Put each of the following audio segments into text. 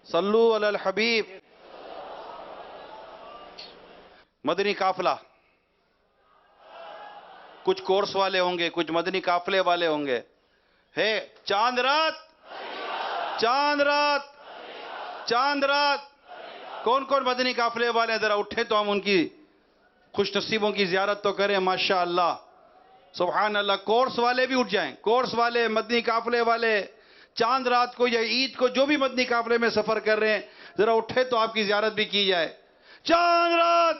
صلو علی الحبیب. مدنی قافلہ، کچھ کورس والے ہوں گے، کچھ مدنی قافلے والے ہوں گے. ہے چاند رات، چاند رات، چاند رات. کون کون مدنی قافلے والے ہیں؟ ذرا اٹھے تو ہم ان کی خوش نصیبوں کی زیارت تو کریں. ماشاء اللہ، سبحان اللہ. کورس والے بھی اٹھ جائیں، کورس والے، مدنی قافلے والے. چاند رات کو یا عید کو جو بھی مدنی قافلے میں سفر کر رہے ہیں، ذرا اٹھے تو آپ کی زیارت بھی کی جائے. چاند رات،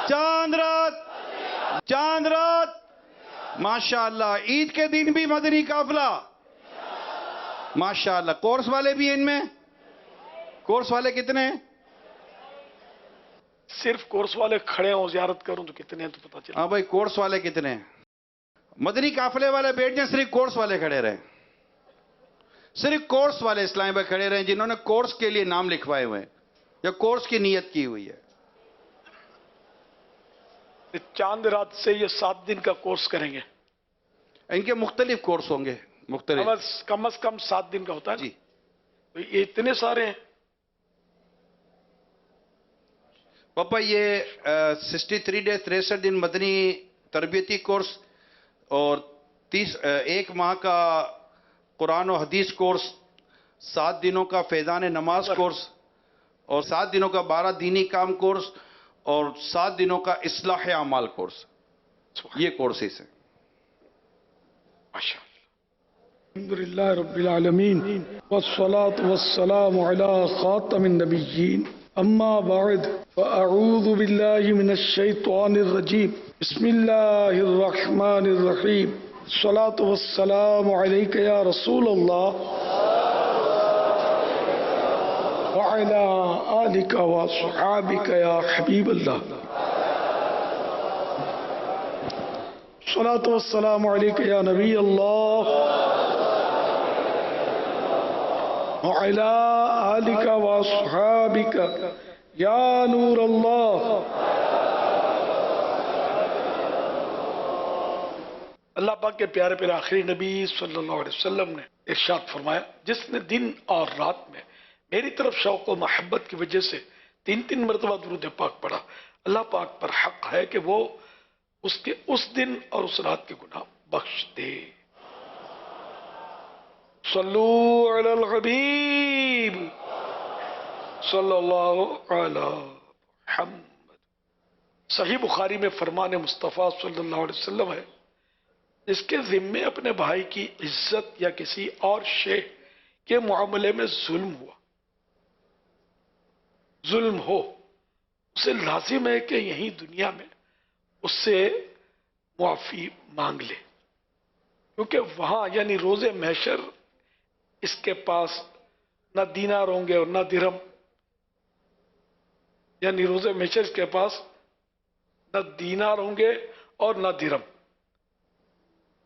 چاند رات، چاند رات. ماشاء اللہ. عید کے دن بھی مدنی قافلہ. ماشاء اللہ. کورس والے بھی ہیں ان میں؟ کورس والے کتنے ہیں؟ صرف کورس والے کھڑے ہوں زیارت کروں تو کتنے ہیں تو پتہ چلے. ہاں بھائی، کورس والے کتنے ہیں؟ مدنی قافلے والے بیٹھ جائیں، صرف کورس والے کھڑے رہیں. صرف کورس والے اسلام پہ کھڑے رہیں جنہوں نے کورس کے لیے نام لکھوائے ہوئے ہیں یا کورس کی نیت کی ہوئی ہے. چاند رات سے یہ 7 دن کا کورس کریں گے. ان کے مختلف کورس ہوں گے، مختلف. کم از کم 7 دن کا ہوتا ہے نا؟ جی. تو یہ اتنے سارے ہیں. پاپا یہ 63 ڈیز 63 دن مدنی تربیتی کورس اور 1 ماہ کا قرآن و حدیث کورس، 7 دنوں کا فیضان نماز کورس اور 7 دنوں کا 12 دینی کام کورس اور 7 دنوں کا اصلاح اعمال کورس. یہ کورسز ہیں. ماشاء اللہ. الحمدللہ رب العالمین والصلاة والسلام علی خاتم النبیین. اما بعد فاعوذ باللہ من الشیطان الرجیم. بسم اللہ الرحمن الرحیم. الصلاة والسلام علیک یا رسول اللہ وعلی آلک وصحابک یا حبیب اللہ. الصلاة والسلام علیک یا نبی اللہ وعلی آلک واصحابک یا نور اللہ. اللہ پاک کے پیارے پیارے آخری نبی صلی اللہ علیہ وسلم نے ارشاد فرمایا، جس نے دن اور رات میں میری طرف شوق و محبت کی وجہ سے 3 مرتبہ درود پاک پڑھا، اللہ پاک پر حق ہے کہ وہ اس کے اس دن اور اس رات کے گناہ بخش دے. صلو علی الحبیب صلی اللہ علی محمد. صحیح بخاری میں فرمان مصطفیٰ صلی اللہ علیہ وسلم ہے، جس کے ذمے اپنے بھائی کی عزت یا کسی اور شے کے معاملے میں ظلم ہو، اسے لازم ہے کہ یہیں دنیا میں اس سے معافی مانگ لے، کیونکہ وہاں یعنی روز محشر اس کے پاس نہ دینار ہوں گے اور نہ درہم. یعنی روز محشر اس کے پاس نہ دینار ہوں گے اور نہ درہم.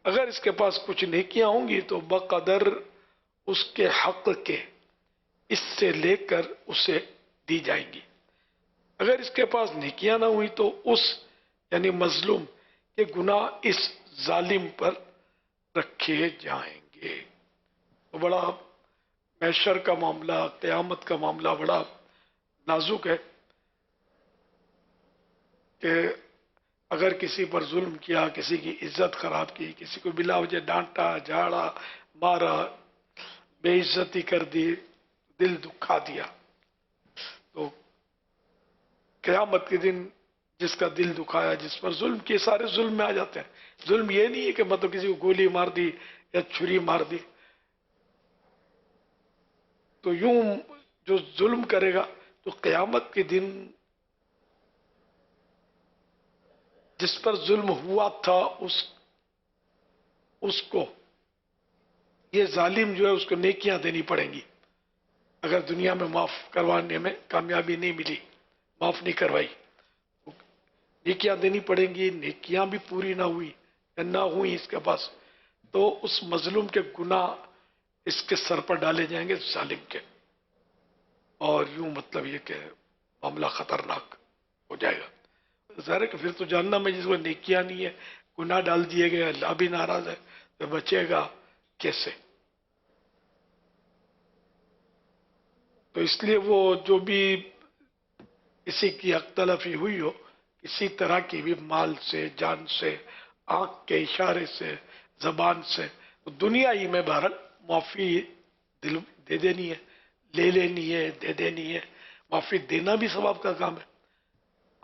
اگر اس کے پاس کچھ نیکیاں ہوں گی تو بقدر اس کے حق کے اس سے لے کر اسے دی جائیں گی. اگر اس کے پاس نیکیاں نہ ہوئی تو اس یعنی مظلوم کے گناہ اس ظالم پر رکھے جائیں گے. تو بڑا محشر کا معاملہ، قیامت کا معاملہ بڑا نازک ہے کہ اگر کسی پر ظلم کیا، کسی کی عزت خراب کی، کسی کو بلا وجہ ڈانٹا، جھاڑا، مارا، بے عزتی کر دی، دل دکھا دیا، تو قیامت کے دن جس کا دل دکھایا، جس پر ظلم کیے، سارے ظلم میں آ جاتے ہیں. ظلم یہ نہیں ہے کہ مطلب کسی کو گولی مار دی یا چھری مار دی. تو یوں جو ظلم کرے گا تو قیامت کے دن جس پر ظلم ہوا تھا اس کو یہ ظالم جو ہے اس کو نیکیاں دینی پڑیں گی. اگر دنیا میں معاف کروانے میں کامیابی نہیں ملی، معاف نہیں کروائی، نیکیاں دینی پڑیں گی. نیکیاں بھی پوری نہ ہوئی یا نہ ہوئی اس کے پاس، تو اس مظلوم کے گناہ اس کے سر پر ڈالے جائیں گے ظالم کے، اور یوں مطلب یہ کہ معاملہ خطرناک ہو جائے گا. ظاہر ہے کہ پھر تو جہنم میں جس کو نیکیاں نہیں ہے، گناہ ڈال دیے گئے، اللہ بھی ناراض ہے، تو بچے گا کیسے؟ تو تو اس لیے وہ جو بھی کسی کی حق تلفی ہوئی ہو، کسی طرح کی بھی، مال سے، جان سے، آنکھ کے اشارے سے، زبان سے، تو دنیا ہی میں بہرحال معافی دل دے دینی ہے، لے لینی ہے، دے دینی ہے۔ معافی دینا بھی ثواب کا کام ہے۔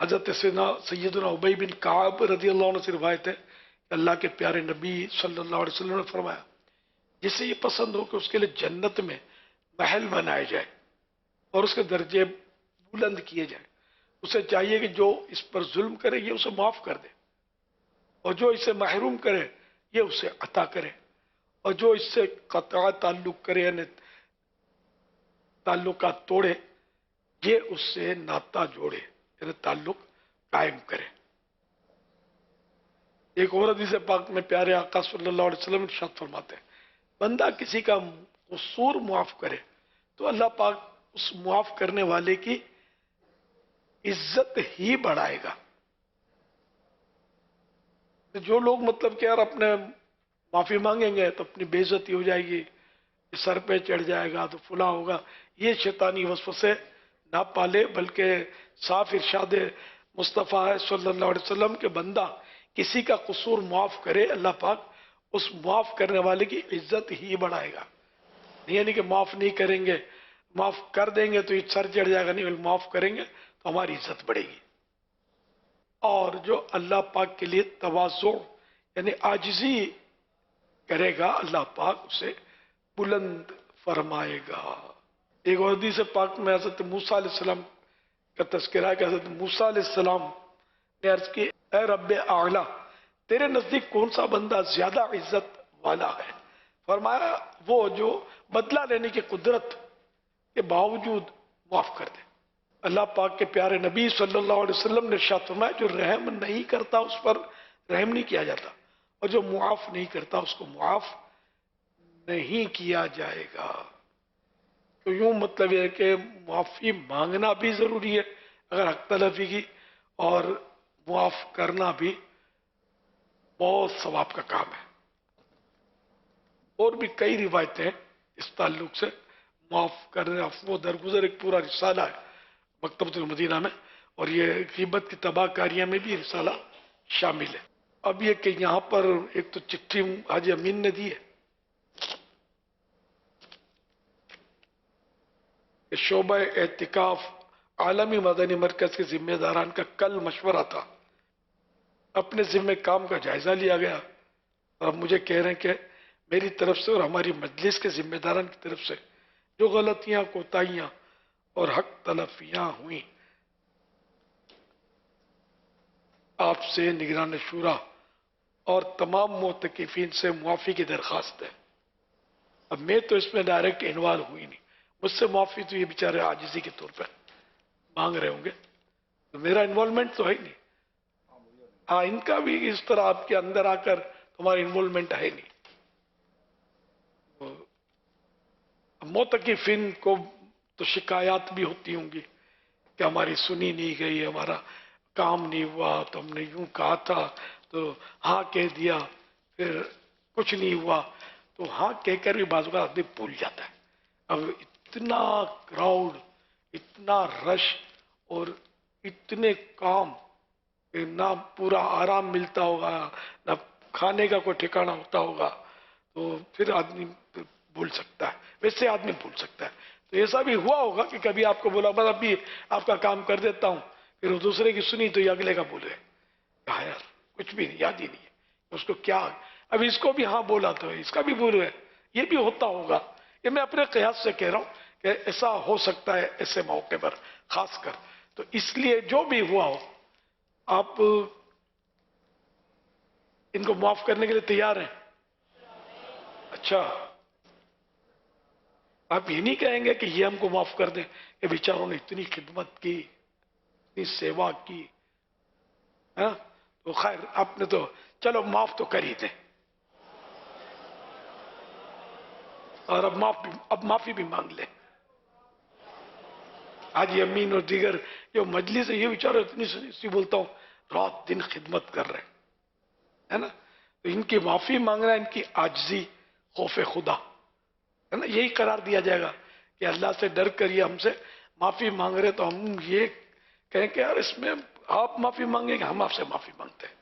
حضرت سیدنا ابی بن کعب رضی اللہ عنہ سے روایت ہے کہ اللہ کے پیارے نبی صلی اللہ علیہ وسلم نے فرمایا، جسے یہ پسند ہو کہ اس کے لیے جنت میں محل بنائے جائے اور اس کے درجے بلند کیے جائیں، اسے چاہیے کہ جو اس پر ظلم کرے یہ اسے معاف کر دے، اور جو اسے محروم کرے یہ اسے عطا کرے، اور جو اس سے قطع تعلق کرے یعنی تعلقات توڑے یہ اس سے ناتا جوڑے یعنی تعلق قائم کرے۔ ایک اور حدیث پاک میں پیارے آقا صلی اللہ علیہ وسلم ارشاد فرماتے ہیں، بندہ کسی کا قصور معاف کرے تو اللہ پاک اس معاف کرنے والے کی عزت ہی بڑھائے گا۔ جو لوگ مطلب کہ یار اپنے معافی مانگیں گے تو اپنی بے عزتی ہو جائے گی، سر پہ چڑھ جائے گا تو فلاں ہوگا، یہ شیطانی وسوسے نہ پالے، بلکہ صاف ارشاد مصطفیٰ ہے صلی اللہ علیہ وسلم کے بندہ کسی کا قصور معاف کرے اللہ پاک اس معاف کرنے والے کی عزت ہی بڑھائے گا۔ یعنی کہ معاف نہیں کریں گے، معاف کر دیں گے تو یہ سر چڑھ جائے گا، نہیں، معاف کریں گے تو ہماری عزت بڑھے گی۔ اور جو اللہ پاک کے لیے تواضع یعنی عاجزی کرے گا اللہ پاک اسے بلند فرمائے گا۔ ایک اور حدیث پاک میں حضرت موسیٰ علیہ السلام کا تذکرہ ہے کہ حضرت موسیٰ علیہ السلام نے عرض کی، اے رب اعلیٰ، تیرے نزدیک کون سا بندہ زیادہ عزت والا ہے؟ فرمایا وہ جو بدلہ لینے کی قدرت کے باوجود معاف کر دے۔ اللہ پاک کے پیارے نبی صلی اللہ علیہ وسلم نے ارشاد فرمایا، جو رحم نہیں کرتا اس پر رحم نہیں کیا جاتا، اور جو معاف نہیں کرتا اس کو معاف نہیں کیا جائے گا۔ تو یوں مطلب یہ ہے کہ معافی مانگنا بھی ضروری ہے اگر حق تلفی کی، اور معاف کرنا بھی بہت ثواب کا کام ہے۔ اور بھی کئی روایتیں اس تعلق سے معاف کرنے، عفو درگزر، ایک پورا رسالہ ہے مکتبۃ المدینہ میں، اور یہ غیبت کی تباہ کاریاں میں بھی رسالہ شامل ہے۔ اب یہ کہ یہاں پر ایک تو چٹھی حاجی امین نے دی ہے کہ شعبہ اعتکاف عالمی مدنی مرکز کے ذمہ داران کا کل مشورہ تھا، اپنے ذمہ کام کا جائزہ لیا گیا، اور اب مجھے کہہ رہے ہیں کہ میری طرف سے اور ہماری مجلس کے ذمہ داران کی طرف سے جو غلطیاں، کوتاہیاں اور حق تلفیاں ہوئیں، آپ سے نگران شورا اور تمام معتکفین سے معافی کی درخواست ہے۔ اب میں تو اس میں ڈائریکٹ انوالو ہوئی نہیں، مجھ سے معافی تو یہ بیچارے عاجزی کے طور پر مانگ رہے ہوں گے، تو میرا انوالومنٹ تو ہے ہی نہیں۔ ہاں، ان کا بھی اس طرح آپ کے اندر آ کر تمہاری انوالومنٹ ہے نہیں۔ معتکفین کو تو شکایات بھی ہوتی ہوں گی کہ ہماری سنی نہیں گئی، ہمارا کام نہیں ہوا، تو ہم نے یوں کہا تھا تو ہاں کہہ دیا، پھر کچھ نہیں ہوا، تو ہاں کہہ کر بھی بعض اوقات آدمی بھول جاتا ہے۔ اب اتنا کراؤڈ، اتنا رش اور اتنے کام کہ نہ پورا آرام ملتا ہوگا، نہ کھانے کا کوئی ٹھکانہ ہوتا ہوگا، تو پھر آدمی بھول سکتا ہے، ویسے آدمی بھول سکتا ہے۔ تو ایسا بھی ہوا ہوگا کہ کبھی آپ کو بولا بس ابھی آپ کا کام کر دیتا ہوں، پھر وہ دوسرے کی سنی تو یہ اگلے کا بولے، کہا یار کچھ بھی نہیں، یاد ہی نہیں ہے اس کو کیا، اب اس کو بھی ہاں بولا تو اس کا بھی بول ہے، یہ بھی ہوتا ہوگا۔ یہ میں اپنے قیاس سے کہہ رہا ہوں کہ ایسا ہو سکتا ہے ایسے موقع پر خاص کر، تو اس لیے جو بھی ہوا ہو آپ ان کو معاف کرنے کے لیے تیار ہیں؟ اچھا، آپ یہ نہیں کہیں گے کہ یہ ہم کو معاف کر دیں کہ بیچاروں نے اتنی خدمت کی، اتنی سیوا کی، ہاں تو خیر آپ نے تو چلو معاف تو کر ہی دیں، اور اب معافی بھی مانگ لیں۔ آج امین اور دیگر جو مجلس ہے یہ بیچارے اتنی سی بولتا ہوں رات دن خدمت کر رہے ہیں نا، تو ان کی معافی مانگنا ان کی عاجزی، خوف خدا ہے نا، یہی قرار دیا جائے گا کہ اللہ سے ڈر کر یہ ہم سے معافی مانگ رہے تو ہم یہ کہیں کہ یار اس میں آپ معافی مانگیں گے، ہم آپ سے معافی مانگتے ہیں.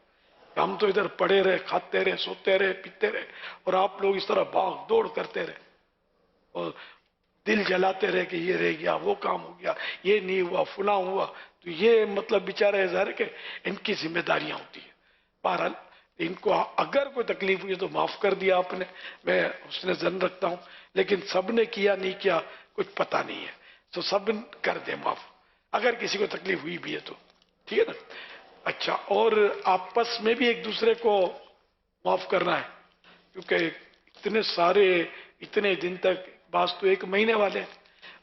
ہم تو ادھر پڑے رہے، کھاتے رہے، سوتے رہے، پیتے رہے، اور آپ لوگ اس طرح بھاگ دوڑ کرتے رہے اور دل جلاتے رہے کہ یہ رہ گیا، وہ کام ہو گیا، یہ نہیں ہوا، فلاں ہوا. تو یہ مطلب بیچارے ظاہر ہے کہ ان کی ذمہ داریاں ہوتی ہیں. بہرحال ان کو اگر کوئی تکلیف ہوئی تو معاف کر دیا آپ نے، میں حسن ظن رکھتا ہوں. لیکن سب نے کیا نہیں کیا کچھ پتہ نہیں ہے، تو سب کر دیں معاف اگر کسی کو تکلیف ہوئی بھی ہے تو. ٹھیک ہے نا؟ اچھا، اور آپس میں بھی ایک دوسرے کو معاف کرنا ہے، کیونکہ اتنے سارے اتنے دن تک، بعض تو 1 مہینے والے ہیں،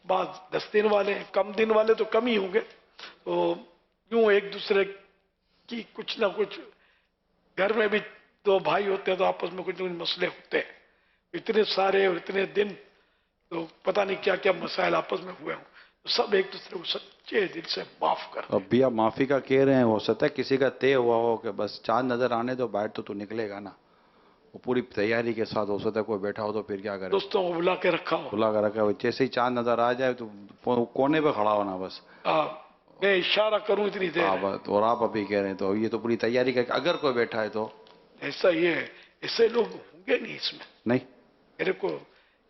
بعض 10 دن والے ہیں، کم دن والے تو کم ہی ہوں گے. تو یوں ایک دوسرے کی کچھ نہ کچھ، گھر میں بھی 2 بھائی ہوتے ہیں تو آپس میں کچھ نہ کچھ مسئلے ہوتے ہیں. اتنے سارے اور اتنے دن تو پتہ نہیں کیا کیا مسائل آپس میں ہوئے ہوں. تو سب ایک دوسرے کو سچے دل سے معاف کر دیں. اب بھی آپ معافی کا کہہ رہے ہیں، ہو سکتا ہے کسی کا طے ہوا ہو کہ بس چاند نظر آنے دو، باہر تو نکلے گا نا. وہ پوری تیاری کے ساتھ، ہو سکتا ہے کوئی بیٹھا ہو تو پھر کیا کرے، دوستوں کو بلا کے رکھا ہو. بلا کر رکھا ہو، جیسے ہی چاند نظر آ جائے تو کونے پہ کھڑا ہونا بس. میں اشارہ کروں اتنی دیر اور آپ ابھی کہہ رہے ہیں تو یہ تو پوری تیاری کر کے اگر کوئی بیٹھا ہے تو ایسا یہ ہے، ایسے لوگ ہوں گے نہیں اس میں. نہیں.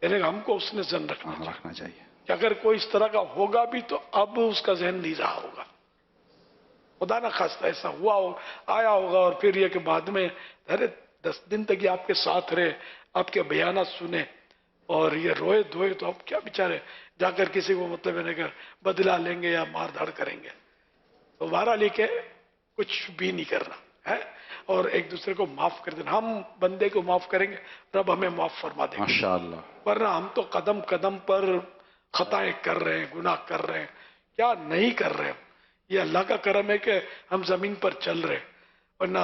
یعنی ہم کو اس نے ذہن رکھنا ہاں، چاہیے رکھنا چاہیے. کہ اگر کوئی اس طرح کا ہوگا بھی تو اب اس کا ذہن نہیں رہا ہوگا. خدا نہ خواستہ ایسا ہوا ہو، آیا ہوگا، اور پھر یہ کہ بعد میں 10 دن تک یہ آپ کے ساتھ رہے، آپ کے بیانات سنے اور یہ روئے دھوئے، تو اب کیا بیچارے جا کر کسی کو مطلب ہے کہ بدلہ لیں گے یا مار دھاڑ کریں گے. تو بہرحال لے کے کچھ بھی نہیں کرنا ہے اور ایک دوسرے کو معاف کر دینا. ہم بندے کو معاف کریں گے، رب ہمیں معاف فرما دیں گے. ماشاءاللہ. ورنہ ہم تو قدم قدم پر خطائیں کر رہے ہیں، گناہ کر رہے ہیں. کیا نہیں کر رہے ہیں؟ یہ اللہ کا کرم ہے کہ ہم زمین پر چل رہے ہیں، ورنہ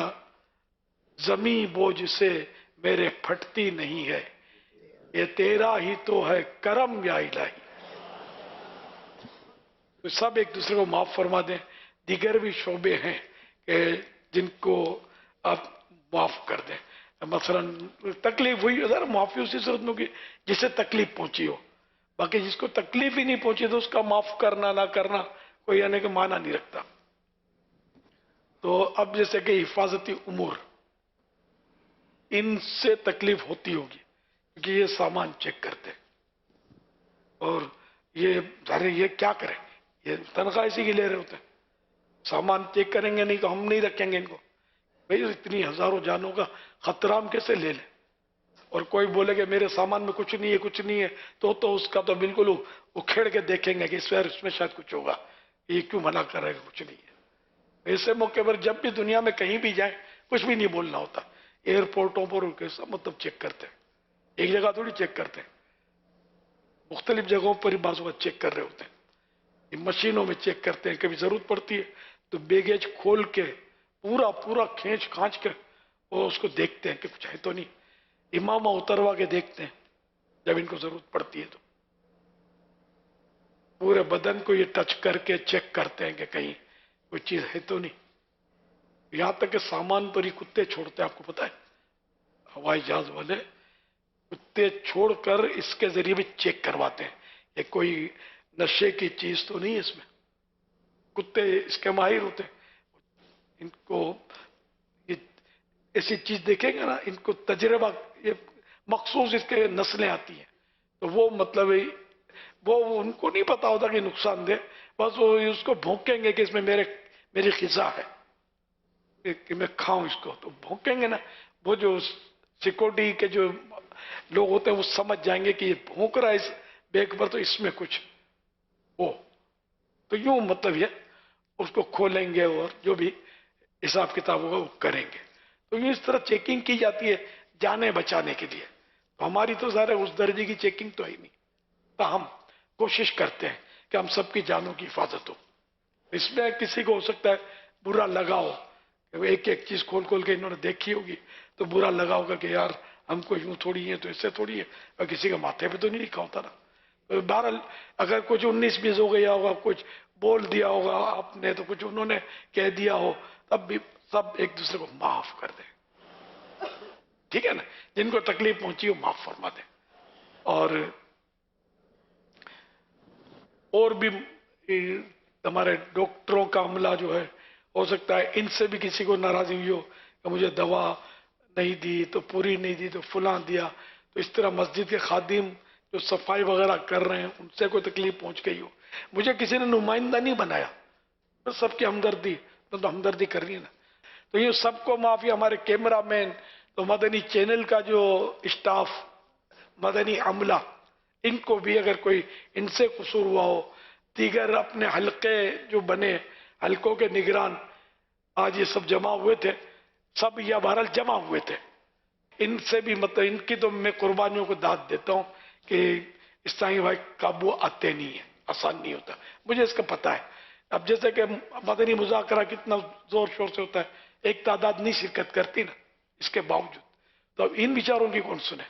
زمین بوجھ سے میرے پھٹتی نہیں ہے، یہ تیرا ہی تو ہے کرم یا الہی. تو سب ایک دوسرے کو معاف فرما دیں. دیگر بھی شعبے ہیں کہ جن کو آپ معاف کر دیں. مثلا تکلیف ہوئی ذرا معافی اسی صورت میں ہوگی جسے تکلیف پہنچی ہو. باقی جس کو تکلیف ہی نہیں پہنچی تو اس کا معاف کرنا نہ کرنا کوئی یعنی کہ معنی نہیں رکھتا. تو اب جیسے کہ حفاظتی امور، ان سے تکلیف ہوتی ہوگی کیونکہ یہ سامان چیک کرتے اور یہ کیا کریں، یہ تنخواہ اسی کی لے رہے ہوتے ہیں. سامان چیک کریں گے نہیں تو ہم نہیں رکھیں گے ان کو. بھئی اتنی ہزاروں جانوں کا خطرہ ہم کیسے لے لیں؟ اور کوئی بولے کہ میرے سامان میں کچھ نہیں ہے کچھ نہیں ہے تو اس کا تو بالکل اکھیڑ کے دیکھیں گے کہ اس میں شاید کچھ ہوگا، یہ کیوں منع کر رہے کہ کچھ نہیں ہے. ایسے موقع پر جب بھی دنیا میں کہیں بھی جائیں کچھ بھی نہیں بولنا ہوتا. ایئرپورٹوں پر مطلب چیک کرتے ہیں، ایک جگہ تھوڑی چیک کرتے ہیں، مختلف جگہوں پر ہی بعض وقت چیک کر رہے ہوتے ہیں. مشینوں میں چیک کرتے ہیں. کبھی ضرورت پڑتی ہے تو بیگیج کھول کے پورا کھینچ کھانچ کے وہ اس کو دیکھتے ہیں کہ کچھ ہے تو نہیں. امامہ اتروا کے دیکھتے ہیں جب ان کو ضرورت پڑتی ہے تو پورے بدن کو یہ ٹچ کر کے چیک کرتے ہیں کہ کہیں کوئی چیز ہے تو نہیں. یہاں تک کہ سامان پر ہی کتے چھوڑتے ہیں. آپ کو پتا ہے ہوائی جہاز والے کتے چھوڑ کر اس کے ذریعے بھی چیک کرواتے ہیں کہ کوئی نشے کی چیز تو نہیں ہے اس میں. کتے اس کے ماہر ہوتے ہیں. ان کو ایسی چیز دیکھیں گے نا، ان کو تجربہ، یہ مخصوص اس کے نسلیں آتی ہیں تو وہ مطلب وہ ان کو نہیں پتا ہوتا کہ نقصان دہ، بس وہ اس کو بھونکیں گے کہ اس میں میری غذا ہے کہ میں کھاؤں اس کو. تو بھونکیں گے نا، وہ جو سیکورٹی کے جو لوگ ہوتے ہیں وہ سمجھ جائیں گے کہ یہ بھونک رہا ہے اس بیگ پر تو اس میں کچھ ہو. تو یوں مطلب یہ اس کو کھولیں گے اور جو بھی حساب کتاب ہوگا وہ کریں گے. تو یہ اس طرح چیکنگ کی جاتی ہے جانیں بچانے کے لیے. تو ہماری تو ظاہر ہے اس درجے کی چیکنگ تو ہے ہی نہیں، تاہم کوشش کرتے ہیں کہ ہم سب کی جانوں کی حفاظت ہو. اس میں کسی کو ہو سکتا ہے برا لگا ہو کہ ایک ایک چیز کھول کے انہوں نے دیکھی ہوگی تو برا لگا ہوگا کہ یار ہم کو یوں تھوڑی ہے تو اس سے تھوڑی ہے، اور کسی کے ماتھے پہ تو نہیں لکھا ہوتا نا. بہرحال اگر کچھ 19-20 ہو گیا ہوگا، کچھ بول دیا ہوگا آپ نے، تو کچھ انہوں نے کہہ دیا ہو، تب بھی سب ایک دوسرے کو معاف کر دیں. ٹھیک ہے نا؟ جن کو تکلیف پہنچی ہو معاف فرما دیں. اور اور بھی ہمارے ڈاکٹروں کا عملہ جو ہے، ہو سکتا ہے ان سے بھی کسی کو ناراضی ہوئی ہو کہ مجھے دوا نہیں دی تو پوری نہیں دی تو فلاں دیا، تو اس طرح مسجد کے خادم جو صفائی وغیرہ کر رہے ہیں ان سے کوئی تکلیف پہنچ گئی ہو، مجھے کسی نے نمائندہ نہیں بنایا، بس سب کی ہمدردی، تو ہمدردی کر رہی ہے نا، تو یہ سب کو معافی، ہمارے کیمرہ مین، تو مدنی چینل کا جو اسٹاف، مدنی عملہ، ان کو بھی اگر کوئی ان سے قصور ہوا ہو، دیگر اپنے حلقے جو بنے، حلقوں کے نگران آج یہ سب جمع ہوئے تھے، سب یا بہرحال جمع ہوئے تھے، ان سے بھی مطلب ان کی تو میں قربانیوں کو داد دیتا ہوں کہ اسلامی بھائی قابو آتے نہیں ہیں، آسان نہیں ہوتا، مجھے اس کا پتہ ہے۔ اب جیسے کہ مدنی مذاکرہ کتنا زور شور سے ہوتا ہے، ایک تعداد نہیں شرکت کرتی نا، اس کے باوجود تو اب ان بیچاروں کی کون سنے،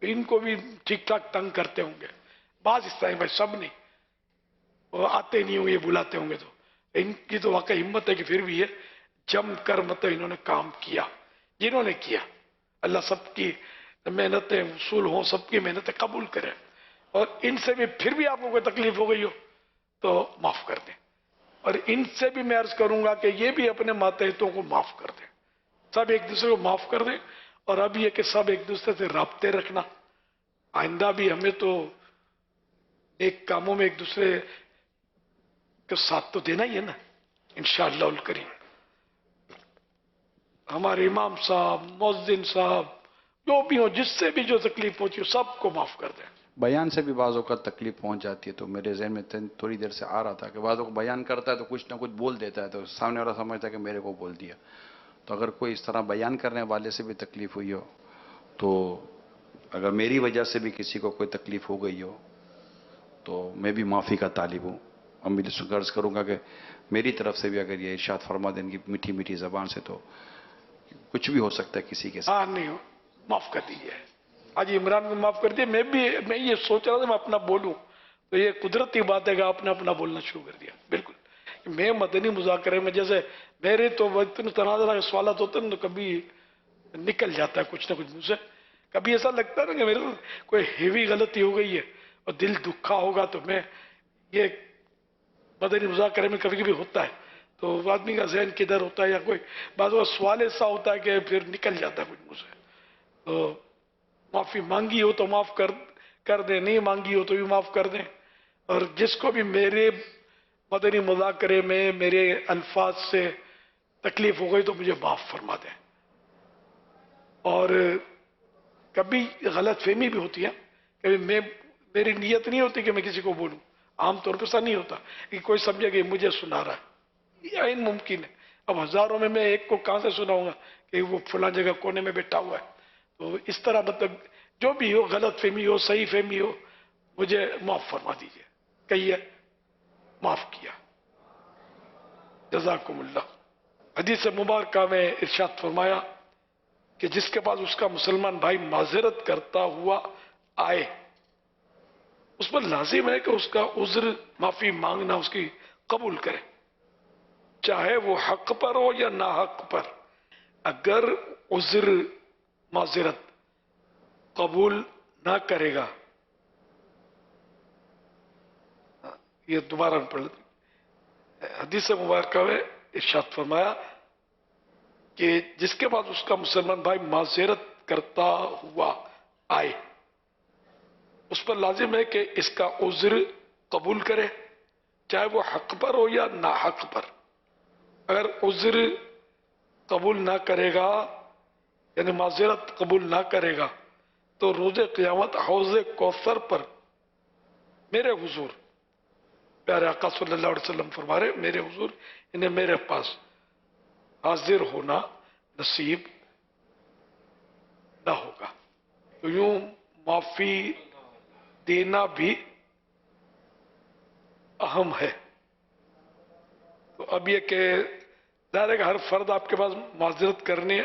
ان کو بھی ٹھیک ٹھاک تنگ کرتے ہوں گے، بعض اسلامی بھائی، سب نہیں، وہ آتے نہیں ہوں گے، یہ بلاتے ہوں گے، تو ان کی تو واقعی ہمت ہے کہ پھر بھی یہ جم کر مطلب انہوں نے کام کیا، جنہوں نے کیا، اللہ سب کی محنتیں وصول ہوں، سب کی محنتیں قبول کرے، اور ان سے بھی پھر بھی آپ کو کوئی تکلیف ہو گئی ہو تو معاف کر دیں، اور ان سے بھی میں عرض کروں گا کہ یہ بھی اپنے ماتحتوں کو معاف کر دیں، سب ایک دوسرے کو معاف کر دیں، اور اب یہ کہ سب ایک دوسرے سے رابطے رکھنا، آئندہ بھی ہمیں تو ایک کاموں میں ایک دوسرے کے ساتھ تو دینا ہی ہے نا، انشاءاللہ الکریم۔ ہمارے امام صاحب، مؤذن صاحب، جو بھی ہو، جس سے بھی جو تکلیف پہنچی ہو، سب کو معاف کر دیں۔ بیان سے بھی بعض اوقات تکلیف پہنچ جاتی ہے، تو میرے ذہن میں تھوڑی دیر سے آ رہا تھا کہ بعض اوقات بیان کرتا ہے تو کچھ نہ کچھ بول دیتا ہے، تو سامنے والا سمجھتا ہے کہ میرے کو بول دیا، تو اگر کوئی اس طرح بیان کرنے والے سے بھی تکلیف ہوئی ہو، تو اگر میری وجہ سے بھی کسی کو کوئی تکلیف ہو گئی ہو تو میں بھی معافی کا طالب ہوں، ہم بھی عرض کروں گا کہ میری طرف سے بھی اگر یہ ارشاد فرما دیں گی میٹھی میٹھی زبان سے، تو کچھ بھی ہو سکتا ہے کسی کے ساتھ۔ ہاں نہیں ہو، معاف کر دیجیے، آج عمران کو معاف کر دیے، میں یہ سوچ رہا تھا میں اپنا بولوں، تو یہ قدرتی بات ہے کہ آپ نے اپنا بولنا شروع کر دیا، بالکل۔ میں مدنی مذاکرے میں جیسے میرے تو اتنے تناظرہ کے سوالات ہوتے ہیں تو کبھی نکل جاتا ہے کچھ نہ کچھ مجھ سے، کبھی ایسا لگتا ہے نا کہ میرے کوئی ہیوی غلطی ہو گئی ہے اور دل دکھا ہوگا، تو میں یہ مدنی مذاکرے میں کبھی کبھی ہوتا ہے، تو آدمی کا ذہن کدھر ہوتا ہے، یا کوئی بعض وہ سوال ایسا ہوتا ہے کہ پھر نکل جاتا ہے کچھ مجھ سے، تو معافی مانگی ہو تو معاف کر دیں، نہیں مانگی ہو تو بھی معاف کر دیں، اور جس کو بھی میرے مدنی مذاکرے میں میرے الفاظ سے تکلیف ہو گئی تو مجھے معاف فرما دیں، اور کبھی غلط فہمی بھی ہوتی ہے، کبھی میری نیت نہیں ہوتی کہ میں کسی کو بولوں، عام طور پر ایسا نہیں ہوتا کہ کوئی سمجھے کہ مجھے سنا رہا ہے، یہ عین ممکن ہے، اب ہزاروں میں ایک کو کہاں سے سناؤں گا کہ وہ فلاں جگہ کونے میں بیٹھا ہوا ہے، تو اس طرح مطلب جو بھی ہو، غلط فہمی ہو، صحیح فہمی ہو، مجھے معاف فرما دیجئے، کہیے معاف کیا، جزاکم اللہ۔ حدیث مبارکہ میں ارشاد فرمایا کہ جس کے پاس اس کا مسلمان بھائی معذرت کرتا ہوا آئے، اس پر لازم ہے کہ اس کا عذر، معافی مانگنا اس کی قبول کرے، چاہے وہ حق پر ہو یا نہ حق پر۔ اگر عذر، معذرت قبول نہ کرے گا، یہ دوبارہ پڑھ لیتے، حدیث مبارکہ میں ارشاد فرمایا کہ جس کے بعد اس کا مسلمان بھائی معذرت کرتا ہوا آئے، اس پر لازم ہے کہ اس کا عذر قبول کرے، چاہے وہ حق پر ہو یا نہ حق پر۔ اگر عذر قبول نہ کرے گا، یعنی معذرت قبول نہ کرے گا، تو روز قیامت حوض کوثر پر میرے حضور، پیارے آقا صلی اللہ علیہ وسلم فرما رہے میرے حضور، انہیں میرے پاس حاضر ہونا نصیب نہ ہوگا۔ تو یوں معافی دینا بھی اہم ہے۔ تو اب یہ کہ ظاہر ہے کہ ہر فرد آپ کے پاس معذرت کرنے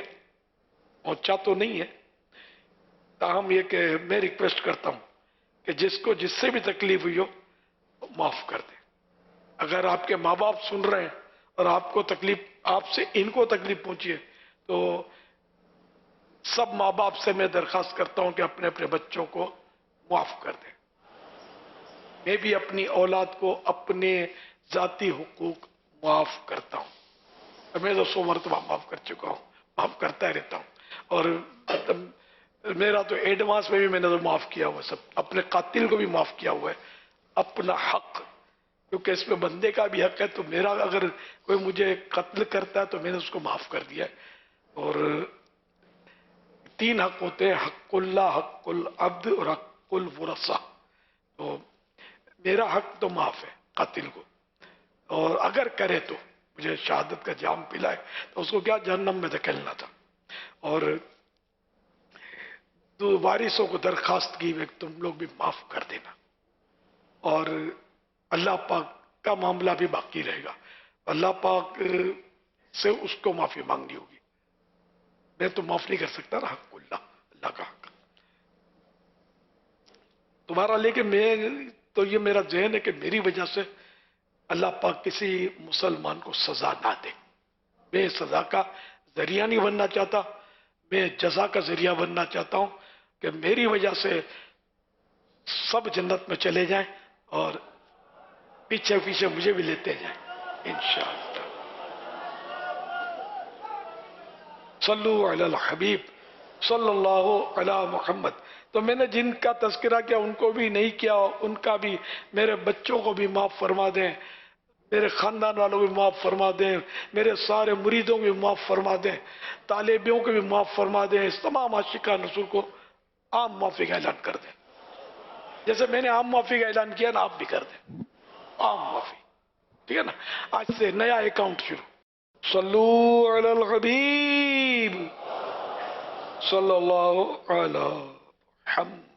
پہنچا تو نہیں ہے، تاہم یہ کہ میں ریکویسٹ کرتا ہوں کہ جس کو جس سے بھی تکلیف ہوئی ہو معاف کر دیں۔ اگر آپ کے ماں باپ سن رہے ہیں اور آپ کو تکلیف، آپ سے ان کو تکلیف پہنچی ہے، تو سب ماں باپ سے میں درخواست کرتا ہوں کہ اپنے اپنے بچوں کو معاف کر دیں، میں بھی اپنی اولاد کو اپنے ذاتی حقوق معاف کرتا ہوں. اور میں تو 100 مرتبہ معاف کر چکا ہوں, معاف کرتا رہتا ہوں. اور میرا تو ایڈوانس میں بھی میں نے تو معاف کیا ہوا سب, اپنے قاتل کو بھی معاف کیا ہوا ہے. اپنا حق, کیونکہ اس میں بندے کا بھی حق ہے, تو میرا اگر کوئی مجھے قتل کرتا ہے تو میں نے اس کو معاف کر دیا ہے. اور 3 حق ہوتے ہیں, حق اللہ, حق العبد اور حق الورثہ. تو میرا حق تو معاف ہے قاتل کو, اور اگر کرے تو مجھے شہادت کا جام پلائے تو اس کو کیا جہنم میں دھکیلنا تھا. اور وارثوں کو درخواست کی کہ تم لوگ بھی معاف کر دینا, اور اللہ پاک کا معاملہ بھی باقی رہے گا. اللہ پاک سے اس کو معافی مانگنی ہوگی, میں تو معاف نہیں کر سکتا نا. حق اللہ, اللہ کا حق تمہارا. لیکن میں تو یہ میرا ذہن ہے کہ میری وجہ سے اللہ پاک کسی مسلمان کو سزا نہ دے. میں سزا کا ذریعہ نہیں بننا چاہتا, میں جزا کا ذریعہ بننا چاہتا ہوں کہ میری وجہ سے سب جنت میں چلے جائیں اور پیچھے پیچھے مجھے بھی لیتے جائیں انشاءاللہ. صلو علی الحبیب صلی اللہ علی محمد. تو میں نے جن کا تذکرہ کیا ان کو بھی نہیں کیا, ان کا بھی, میرے بچوں کو بھی معاف فرما دیں, میرے خاندان والوں کو بھی معاف فرما دیں, میرے سارے مریدوں کو بھی معاف فرما دیں, طالبوں کو بھی معاف فرما دیں. اس تمام عاشقان رسول کو عام معافی کا اعلان کر دیں. جیسے میں نے عام معافی کا اعلان کیا نا, آپ بھی کر دیں عام معافی, ٹھیک ہے نا. آج سے نیا اکاؤنٹ شروع. صلو علی الحبیب صلی اللہ علی محمد.